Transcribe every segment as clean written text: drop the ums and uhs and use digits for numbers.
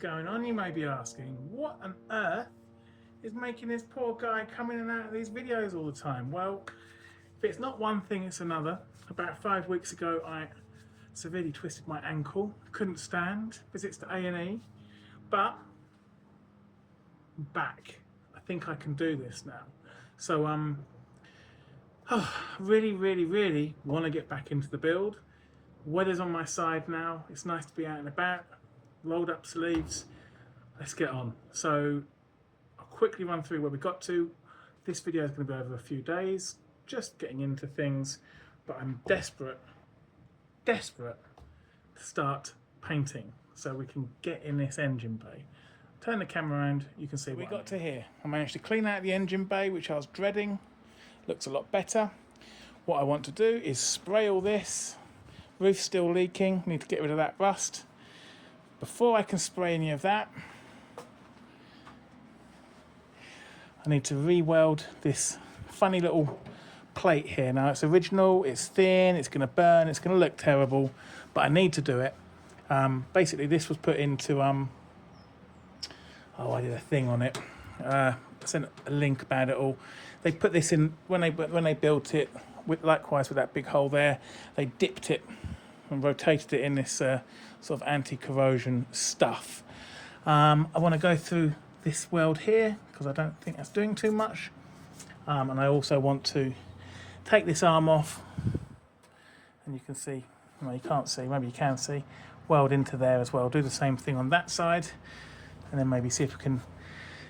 going on, you may be asking? What on earth is making this poor guy come in and out of these videos all the time? Well, if it's not one thing, it's another. About 5 weeks ago, I severely twisted my ankle, couldn't stand, visits to A&E, but I'm back. I think I can do this now. So really want to get back into the build. Weather's on my side now. It's nice to be out and about. Rolled up sleeves. Let's get on. So I'll quickly run through where we got to. This video is going to be over a few days, just getting into things, but I'm desperate to start painting so we can get in this engine bay. Turn the camera around, you can see what we got to here. I managed to clean out the engine bay, which I was dreading. Looks a lot better. What I want to do is spray all this. Roof's still leaking, need to get rid of that rust. Before I can spray any of that, I need to re-weld this funny little plate here. Now it's original, it's thin, it's going to burn, it's going to look terrible, but I need to do it. Basically this was put into, I did a thing on it. I sent a link about it all. They put this in, when they built it, likewise with that big hole there, they dipped it and rotated it in this sort of anti-corrosion stuff. I want to go through this weld here because I don't think that's doing too much. And I also want to take this arm off, and you can see, well, you can't see, maybe you can see, weld into there as well. Do the same thing on that side, and then maybe see if we can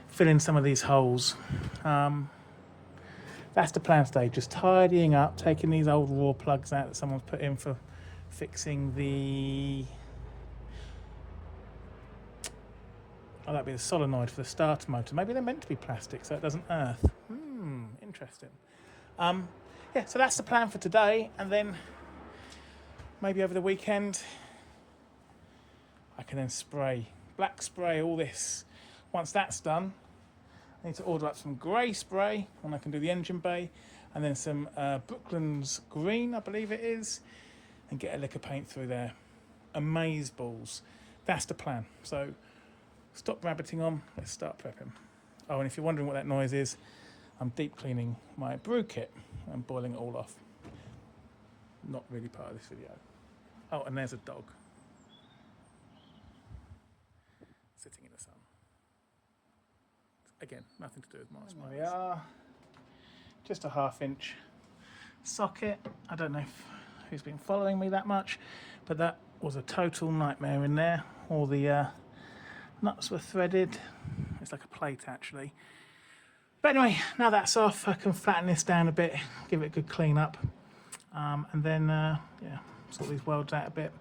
fill in some of these holes. That's the plan today, just tidying up, taking these old raw plugs out that someone's put in for fixing the, that'd be the solenoid for the starter motor. Maybe they're meant to be plastic so it doesn't earth. Interesting. Yeah, so that's the plan for today, and then maybe over the weekend I can then spray, black spray all this. Once that's done, I need to order up some grey spray and I can do the engine bay, and then some Brooklands green, I believe it is, and get a lick of paint through there. Amaze balls. That's the plan. So stop rabbiting on, let's start prepping. Oh, and if you're wondering what that noise is, I'm deep cleaning my brew kit and boiling it all off. Not really part of this video. Oh, and there's a dog sitting in the sun. Again, nothing to do with Mars. There we are. Just a 1/2 inch socket. I don't know who's been following me that much, but that was a total nightmare in there. All the nuts were threaded. It's like a plate actually. But anyway, now that's off, I can flatten this down a bit, give it a good clean up, and then yeah, sort these welds out a bit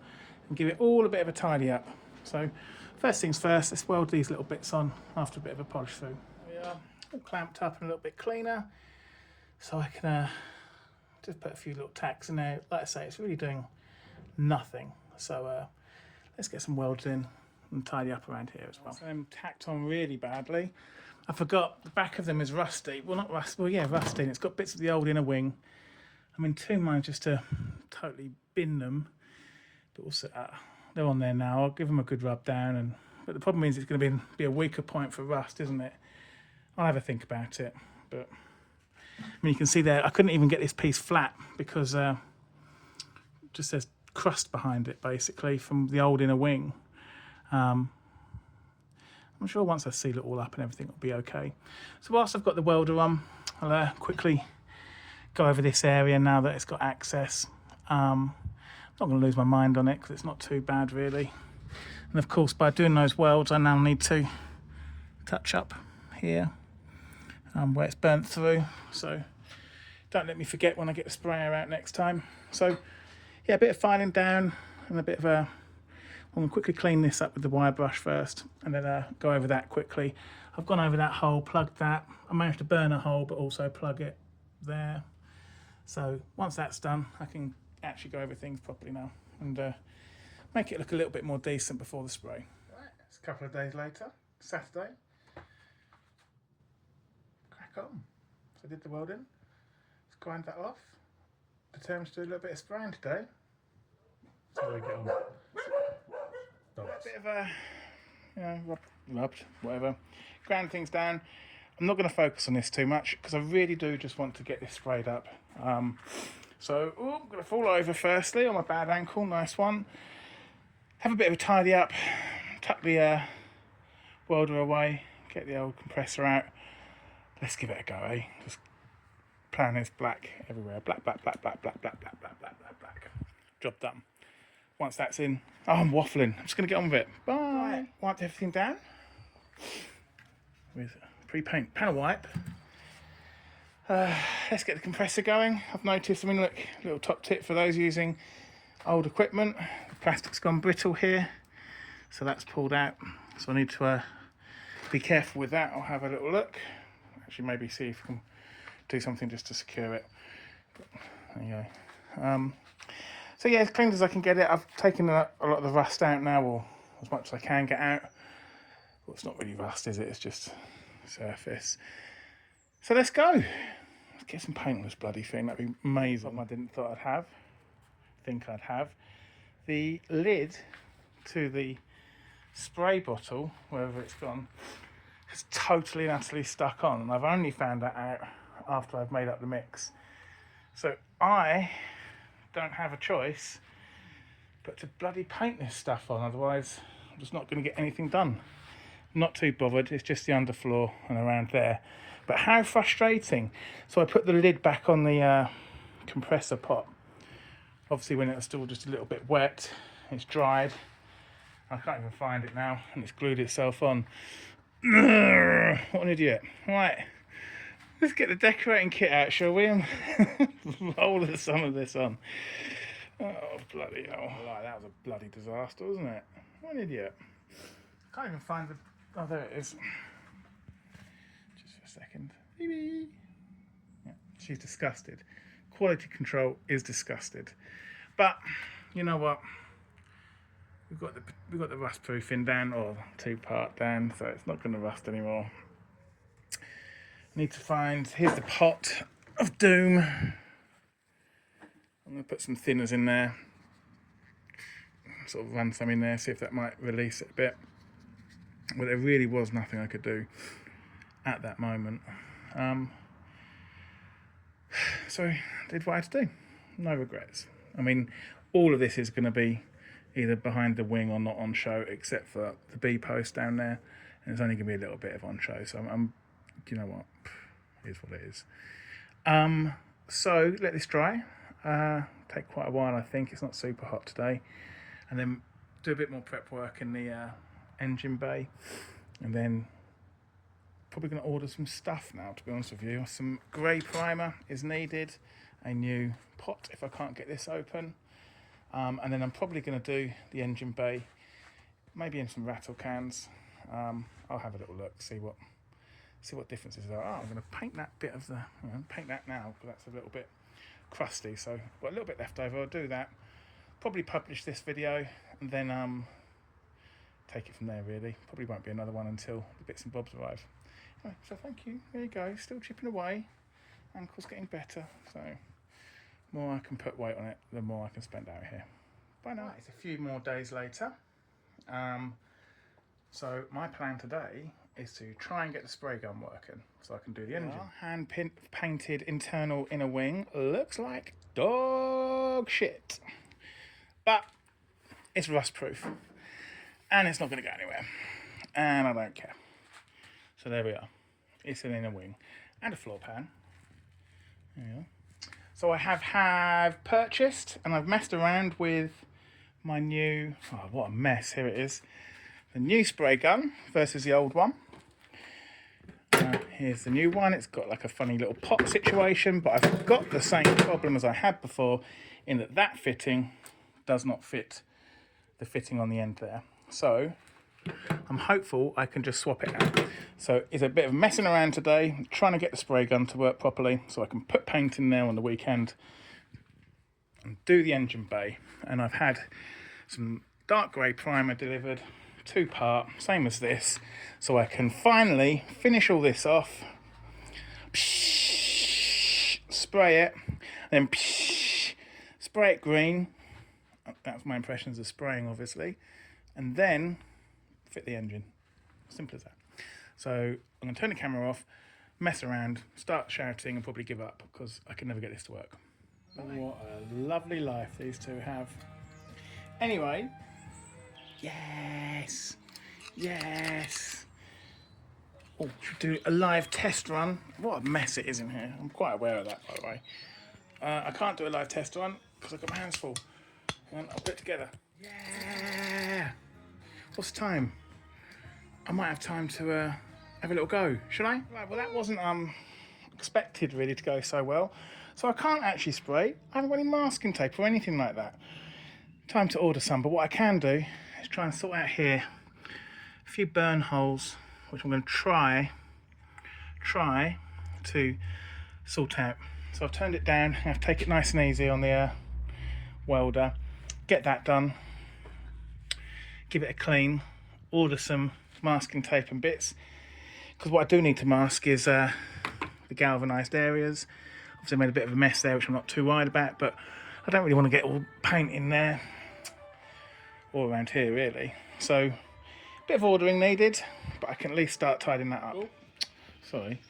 and give it all a bit of a tidy up. So first things first, let's weld these little bits on after a bit of a polish through. There we are, all clamped up and a little bit cleaner, so I can just put a few little tacks in there. Like I say, it's really doing nothing, so let's get some welds in and tidy up around here as well. So I'm tacked on really badly. I forgot the back of them is rusty. Well, not rusty, well, yeah, rusty. And it's got bits of the old inner wing. I'm in two minds just to totally bin them. But also, they're on there now. I'll give them a good rub down. But the problem is it's going to be a weaker point for rust, isn't it? I'll have a think about it. But I mean, you can see there, I couldn't even get this piece flat because it just says crust behind it, basically, from the old inner wing. I'm sure once I seal it all up and everything will be okay. So whilst I've got the welder on, I'll quickly go over this area now that it's got access. I'm not going to lose my mind on it because it's not too bad really. And of course by doing those welds I now need to touch up here where it's burnt through. So don't let me forget when I get the sprayer out next time. So yeah, a bit of filing down and a bit of a, I'm going to quickly clean this up with the wire brush first and then go over that quickly. I've gone over that hole, plugged that. I managed to burn a hole but also plug it there. So once that's done, I can actually go over things properly now and make it look a little bit more decent before the spray. Right, it's a couple of days later, Saturday. Crack on. So I did the welding. Let's grind that off. Determined to do a little bit of spraying today. So we get on. A bit of a you know, rubbed, whatever. Ground things down. I'm not going to focus on this too much because I really do just want to get this sprayed up. So I'm going to fall over firstly on my bad ankle, nice one. Have a bit of a tidy up, tuck the welder away, get the old compressor out. Let's give it a go, eh? Just plan is black everywhere. Black, black, black, black, black, black, black, black, black, black, black. Job done. Once that's in, oh, I'm waffling. I'm just going to get on with it. Bye. Right. Wiped everything down with pre-paint panel wipe. Let's get the compressor going. I've noticed, I mean, look, little top tip for those using old equipment. The plastic's gone brittle here, so that's pulled out. So I need to be careful with that. I'll have a little look. Actually, maybe see if I can do something just to secure it. But there you go. So yeah, as clean as I can get it. I've taken a lot of the rust out now, or as much as I can get out. Well, it's not really rust, is it? It's just surface. So let's go. Let's get some paint on this bloody thing. That'd be amazing. I didn't think I'd have. The lid to the spray bottle, wherever it's gone, is totally and utterly stuck on. And I've only found that out after I've made up the mix. So I don't have a choice but to bloody paint this stuff on. Otherwise, I'm just not going to get anything done. Not too bothered. It's just the underfloor and around there. But how frustrating. So I put the lid back on the compressor pot. Obviously when it was still just a little bit wet, it's dried. I can't even find it now, and it's glued itself on. What an idiot. Right, let's get the decorating kit out, shall we? And roll some of this on. Oh, bloody hell. Like, that was a bloody disaster, wasn't it? What an idiot. Can't even find the... Oh, there it is. Second. Yeah, she's disgusted. Quality control is disgusted. But you know what? We've got the rust proofing down, or 2-part down, so it's not going to rust anymore. Need to find, here's the pot of doom. I'm going to put some thinners in there. Sort of run some in there, see if that might release it a bit. But there really was nothing I could do at that moment. So I did what I had to do. No regrets. I mean, all of this is going to be either behind the wing or not on show, except for the B post down there, and there's only going to be a little bit of on show. So I'm you know what, it is what it is. So let this dry. Take quite a while, I think. It's not super hot today, and then do a bit more prep work in the engine bay, and then probably going to order some stuff now, to be honest with you. Some grey primer is needed, a new pot if I can't get this open, and then I'm probably going to do the engine bay, maybe in some rattle cans. I'll have a little look, see what differences there are. I'm going to paint that bit of the, paint that now, because that's a little bit crusty, so I've got a little bit left over. I'll do that, probably publish this video, and then take it from there really. Probably won't be another one until the bits and bobs arrive. Anyway, so thank you, there you go, still chipping away, ankle's getting better, so the more I can put weight on it, the more I can spend out here. Bye now. Right, it's a few more days later. So my plan today is to try and get the spray gun working so I can do the engine. Hand painted internal inner wing looks like dog shit, but it's rust proof and it's not going to go anywhere, and I don't care. So there we are. It's an inner wing and a floor pan. There we are. So I have purchased, and I've messed around with my new, oh what a mess, here it is. The new spray gun versus the old one. Here's the new one. It's got like a funny little pot situation, but I've got the same problem as I had before, in that that fitting does not fit the fitting on the end there. So I'm hopeful I can just swap it out. So it's a bit of messing around today, I'm trying to get the spray gun to work properly so I can put paint in there on the weekend and do the engine bay. And I've had some dark grey primer delivered, 2-part, same as this, so I can finally finish all this off, spray it, and then spray it green. That's my impressions of spraying, obviously, and then fit the engine. Simple as that. So I'm going to turn the camera off, mess around, start shouting and probably give up because I can never get this to work. What a lovely life these two have. Anyway, yes, yes. Oh, should do a live test run. What a mess it is in here. I'm quite aware of that, by the way. I can't do a live test run because I've got my hands full. And I'll put it together. Yeah. What's the time? I might have time to have a little go. Should I? Right, well, that wasn't expected really to go so well. So I can't actually spray. I haven't got any masking tape or anything like that. Time to order some. But what I can do is try and sort out here a few burn holes, which I'm going to try to sort out. So I've turned it down. I have to take it nice and easy on the welder. Get that done. Give it a clean. Order some masking tape and bits. Because what I do need to mask is the galvanised areas. Obviously I made a bit of a mess there, which I'm not too worried about, but I don't really want to get all paint in there. Or around here, really. So, a bit of ordering needed, but I can at least start tidying that up. Oh, sorry.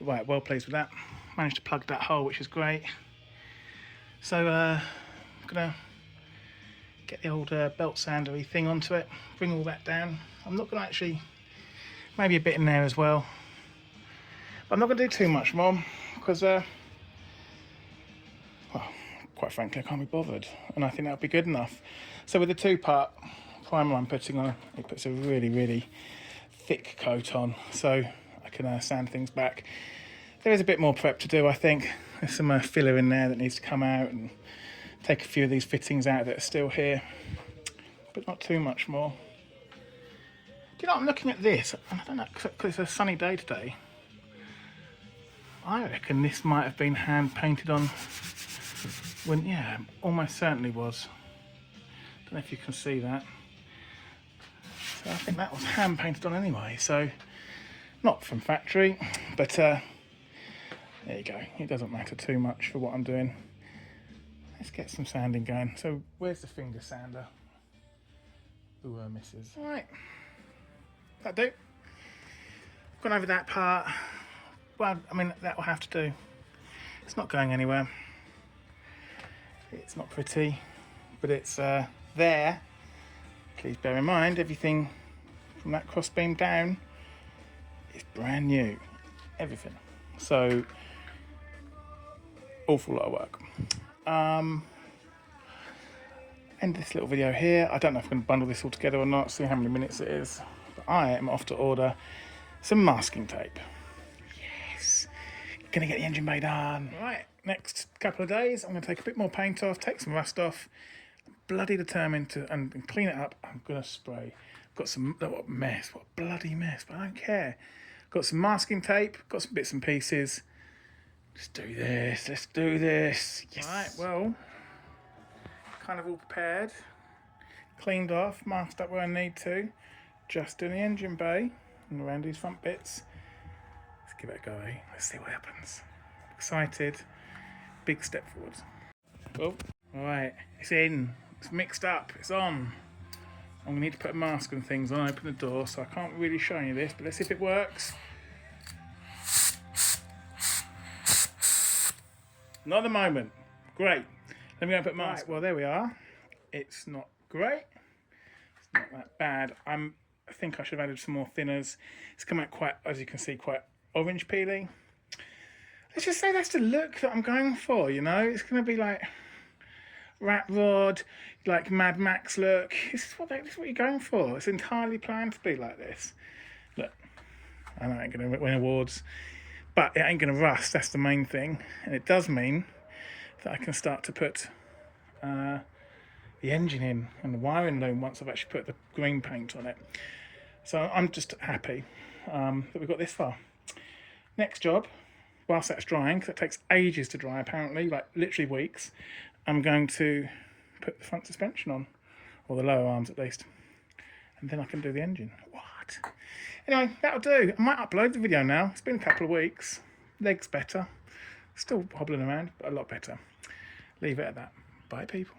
Right, well pleased with that. Managed to plug that hole, which is great. So, I'm going to get the old belt sandery thing onto it, bring all that down. I'm not going to actually, maybe a bit in there as well. But I'm not going to do too much more, because, well, quite frankly, I can't be bothered. And I think that'll be good enough. So with the 2-part primer I'm putting on, it puts a really, really thick coat on, so I can sand things back. There is a bit more prep to do, I think. There's some filler in there that needs to come out and take a few of these fittings out that are still here, but not too much more. Do you know, I'm looking at this, and I don't know, because it's a sunny day today. I reckon this might have been hand painted on when, yeah, almost certainly was. Don't know if you can see that. So I think that was hand painted on anyway, so not from factory, but there you go. It doesn't matter too much for what I'm doing. Let's get some sanding going. So where's the finger sander? Ooh, misses. All right, that'll do. Gone over that part. Well, I mean, that will have to do. It's not going anywhere. It's not pretty, but it's there. Please bear in mind, everything from that crossbeam down is brand new. Everything. So, awful lot of work. End this little video here. I don't know if I'm going to bundle this all together or not, see how many minutes it is. But I am off to order some masking tape. Gonna get the engine bay done. Right, next couple of days, I'm gonna take a bit more paint off, take some rust off. I'm bloody determined to and clean it up. I'm gonna spray. Got some, what a mess, what a bloody mess, but I don't care. Got some masking tape, got some bits and pieces. Let's do this, let's do this. Yes. Right, well, kind of all prepared. Cleaned off, masked up where I need to. Just doing the engine bay and around these front bits. Give it a go, eh? Let's see what happens. Excited. Big step forwards. Oh, alright, it's in. It's mixed up. It's on. I'm going to need to put a mask and things on, open the door, so I can't really show you this, but let's see if it works. Not at the moment. Great. Let me go and put mask. Right, well, there we are. It's not great. It's not that bad. I think I should have added some more thinners. It's come out quite, as you can see, quite orange peeling. Let's just say that's the look that I'm going for, you know. It's going to be like Rat Rod, like Mad Max look. This is what you're going for. It's entirely planned to be like this. Look, I know I ain't going to win awards, but it ain't going to rust. That's the main thing. And it does mean that I can start to put the engine in and the wiring loom once I've actually put the green paint on it. So I'm just happy that we've got this far. Next job, whilst that's drying, because it takes ages to dry apparently, like literally weeks, I'm going to put the front suspension on, or the lower arms at least, and then I can do the engine. What? Anyway, that'll do. I might upload the video now. It's been a couple of weeks. Legs better. Still hobbling around, but a lot better. Leave it at that. Bye, people.